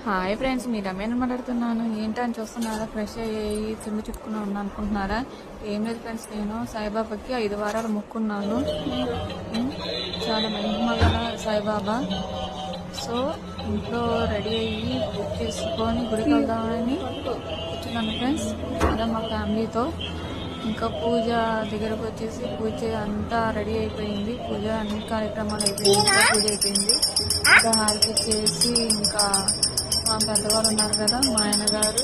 Hi friends, మీరు రమేణ మాట్లాడుతున్నాను. ఏంటని చూస్తున్నారా? ఫ్రెష్ అయ్యి చుండు చుట్టుకుని ఉన్నా అనుకుంటున్నారా? ఏం లేదు ఫ్రెండ్స్, నేను సాయిబాబాకి 5 వారాలు మొక్కున్నాను. చాలా మహిమ గల సాయిబాబా. సో ఇంట్లో రెడీ అయ్యి పూజ చేసుకొని గుడికి వెళ్దామని కూర్చున్నాను ఫ్రెండ్స్. అలా మా ఫ్యామిలీతో ఇంకా పూజ దగ్గరకు వచ్చేసి పూజ అంతా రెడీ అయిపోయింది. పూజ అన్ని కార్యక్రమాలు అయిపోయింది. పూజ అయిపోయింది. ఇంకా హారతి చేసి ఇంకా మా పెద్దవాళ్ళు ఉన్నారు కదా, మా ఆయన గారు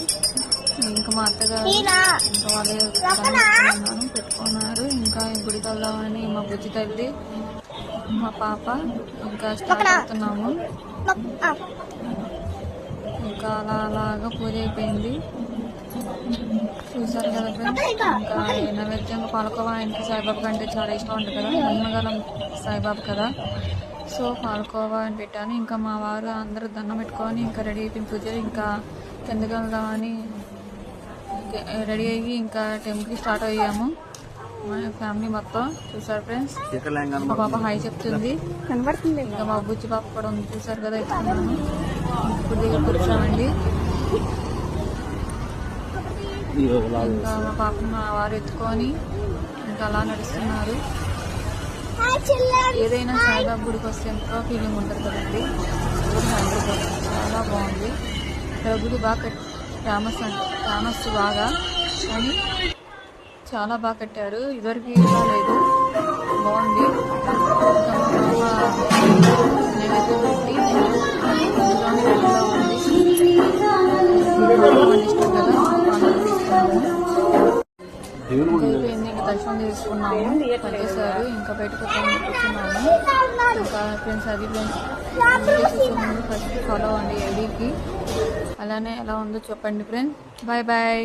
ఇంకా మా అత్తగారు ఇంకా వాళ్ళు పెట్టుకున్నారు. ఇంకా గుడికి వెళ్దామని మా బుజ్జి తల్లి మా పాప ఇంకా స్టార్ట్ అవుతున్నాము. ఇంకా అలాగా పూజ అయిపోయింది. చూసారు కదా ఫ్రెండ్స్. ఇంకా నైవేద్యంగా పాలకోవా ఆయనకి సాయిబాబా అంటే చాలా ఇష్టం ఉంటుంది కదా, మహిమగల సాయిబాబా కదా. సో పాలకోవా అని పెట్టాను. ఇంకా మా వారు అందరూ దండం పెట్టుకొని ఇంకా రెడీ అయిపోయిన పూజ ఇంకా కిందకి వెళ్దామని రెడీ అయ్యి ఇంకా టెంపుల్కి స్టార్ట్ అయ్యాము. మా ఫ్యామిలీ మొత్తం చూసారు ఫ్రెండ్స్. మా పాప హాయ్ చెప్తుంది, కనబడుతుంది. ఇంకా మా బుజ్జి పాప కూడా ఉంది, చూసారు కదా. ఎత్తుకున్నాము. ఇప్పుడు దగ్గర కూర్చోమండి. ఇంకా మా పాపను మా వారు ఎత్తుకొని ఇంకా అలా నడుస్తున్నారు. ఏదైనా సాయిబాబా గుడికి వస్తే ఎంతో ఫీలింగ్ ఉంటుంది కదండి. చాలా బాగుంది. ఇక్కడ గుడి బాగా ఫేమస్ బాగా, కానీ చాలా బాగా కట్టారు. ఇదివరకు లేదు, బాగుంది. నైవేద్యం పెట్టి ఇష్టం కదా, అయిపోయింది. ఇంకా దర్శనం చేసుకున్నాము, వచ్చేసారు. ఇంకా బయటకు కూర్చున్నాము. ఇంకా ఫ్రెండ్స్, అది ఫ్రెండ్స్ ఫస్ట్ ఫాలో అవ్వండి ఐడికి. అలానే ఎలా ఉందో చెప్పండి ఫ్రెండ్స్. Bye bye.